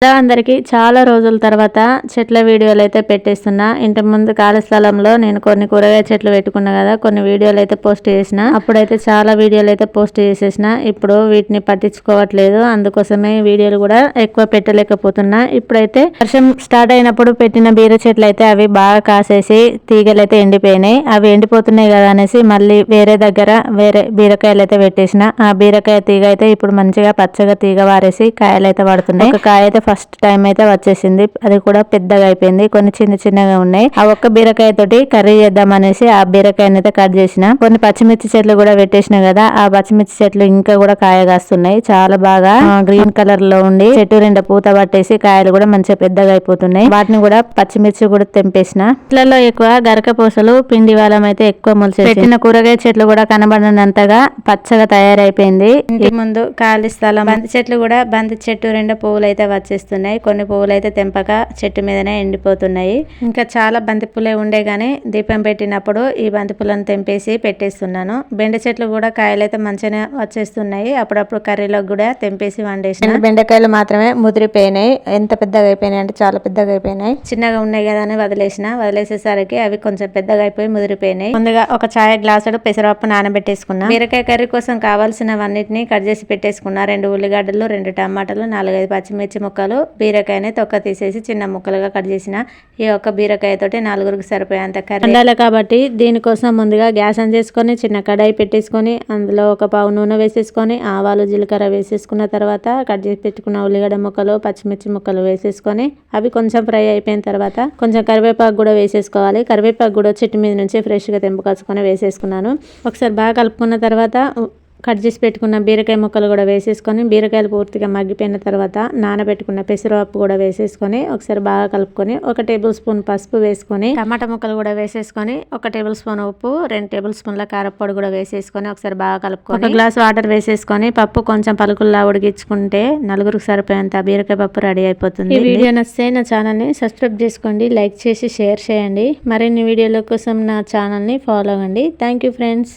Hello అందరికి చాలా రోజుల తర్వాత చెట్ల వీడియోలు అయితే పెట్టేస్తున్నా. ఇంటి ముందు ఖాళీ స్థలంలో నేను కొన్ని కూరగాయ చెట్లు పెట్టుకున్నా కదా, కొన్ని వీడియోలు అయితే పోస్ట్ చేసిన. అప్పుడైతే చాలా వీడియోలు అయితే పోస్ట్ చేసేసిన. ఇప్పుడు వీటిని పట్టించుకోవట్లేదు, అందుకోసమే వీడియోలు కూడా ఎక్కువ పెట్టలేకపోతున్నా. ఇప్పుడైతే వర్షం స్టార్ట్ అయినప్పుడు పెట్టిన బీర చెట్లు అయితే అవి బాగా కాసేసి తీగలు అయితే ఎండిపోయినాయి. అవి ఎండిపోతున్నాయి కదా అనేసి మళ్ళీ వేరే బీరకాయలు అయితే పెట్టేసిన. ఆ బీరకాయ తీగ అయితే ఇప్పుడు మంచిగా పచ్చగా తీగ వారేసి కాయలు అయితే పడుతున్నాయి. ఒక కాయ అయితే ఫస్ట్ టైం అయితే వచ్చేసింది, అది కూడా పెద్దగా అయిపోయింది. కొన్ని చిన్నగా ఉన్నాయి. ఆ ఒక్క బీరకాయ తోటి కర్రీ చేద్దాం అనేసి ఆ బీరకాయని అయితే కట్ చేసిన. కొన్ని పచ్చిమిర్చి చెట్లు కూడా పెట్టేసిన కదా, ఆ పచ్చిమిర్చి చెట్లు ఇంకా కూడా కాయ కాస్తున్నాయి. చాలా బాగా గ్రీన్ కలర్ లో ఉండి చెట్టు నిండా పూత పట్టేసి కాయలు కూడా మంచిగా పెద్దగా అయిపోతున్నాయి. వాటిని కూడా పచ్చిమిర్చి కూడా తెంపేసిన. చెట్లలో ఎక్కువ గరక పూసలు పిండి వాళ్ళం అయితే ఎక్కువ మొలిచేసి పెట్టిన కూరగాయ చెట్లు కూడా కనబడినంతగా పచ్చగా తయారైపోయింది. ఇంటి ముందు ఖాళీ స్థలం, బంతి చెట్లు కూడా బంతి చెట్టు రెండు పువ్వులు అయితే వచ్చేస్తున్నాయి. కొన్ని పువ్వులు అయితే తెంపక చెట్టు మీదనే ఎండిపోతున్నాయి. ఇంకా చాలా బంతి పూలే ఉండే గానీ దీపం పెట్టినప్పుడు ఈ బంతి పూలను తెంపేసి పెట్టేస్తున్నాను. బెండ చెట్లు కూడా కాయలు అయితే మంచిగానే వచ్చేస్తున్నాయి. అప్పుడప్పుడు కర్రీలో కూడా తెంపేసి వండేసిన. బెండకాయలు మాత్రమే ముదిరిపోయినాయి. ఎంత పెద్దగా అయిపోయినాయి అంటే చాలా పెద్దగా అయిపోయినాయి. చిన్నగా ఉన్నాయి కదా అని వదిలేసేసరికి అవి కొంచెం పెద్దగా అయిపోయి ముదిరిపోయినాయి. ముందుగా ఒక చాయ్ గ్లాసుడు పెసరపప్పు నానబెట్టేసుకున్నా. బీరకాయ కర్రీ కోసం కావాల్సినవన్నిటిని కట్ చేసి పెట్టేసుకున్నా. 2 ఉల్లిగడ్డలు, 2 టమాటాలు, 4-5 పచ్చిమిర్చి ముక్కలు, బీరకాయని తొక్క తీసేసి చిన్న ముక్కలుగా కట్ చేసిన. ఈ ఒక్క బీరకాయ తోటి 4గురికి సరిపోయేంత కర్రీ ఉండాలి కాబట్టి దీనికోసం ముందుగా గ్యాస్ ఆన్ చేసుకొని చిన్న కడాయి పెట్టేసుకొని అందులో ఒక పావు నూనె వేసేసుకొని ఆవాలు జీలకర్ర వేసేసుకున్న తర్వాత కట్ చేసి పెట్టుకున్న ఉల్లిగడ్డ ముక్కలు, పచ్చిమిర్చి ముక్కలు వేసేసుకొని అవి కొంచెం ఫ్రై అయిపోయిన తర్వాత కొంచెం కరివేపాకు కూడా వేసేసుకోవాలి. కరివేపాకు కూడా చెట్టు మీద నుంచి ఫ్రెష్గా తెంపుకొచ్చుకొని వేసేసుకున్నాను. ఒకసారి బాగా కలుపుకున్న తర్వాత కట్ చేసి పెట్టుకున్న బీరకాయ ముక్కలు కూడా వేసేసుకొని బీరకాయలు పూర్తిగా మగ్గిపోయిన తర్వాత నానబెట్టుకున్న పెసరపప్పు కూడా వేసేసుకొని ఒకసారి బాగా కలుపుకొని 1 టేబుల్ స్పూన్ పసుపు వేసుకొని టమాటా ముక్కలు కూడా వేసేసుకొని 1 టేబుల్ స్పూన్ ఉప్పు, 2 టేబుల్ స్పూన్ల కారప్పొడి కూడా వేసేసుకొని ఒకసారి బాగా కలుపుకొని 1 గ్లాస్ వాటర్ వేసేసుకొని పప్పు కొంచెం పలుకుల్లా ఉడికించుకుంటే 4గురికి సరిపోయేంత బీరకాయ పప్పు రెడీ అయిపోతుంది. ఈ వీడియో నచ్చితే నా ఛానల్ని సబ్స్క్రైబ్ చేసుకోండి, లైక్ చేసి షేర్ చేయండి. మరిన్ని వీడియోల కోసం నా ఛానల్ని ఫాలో అవ్వండి. Thank you friends.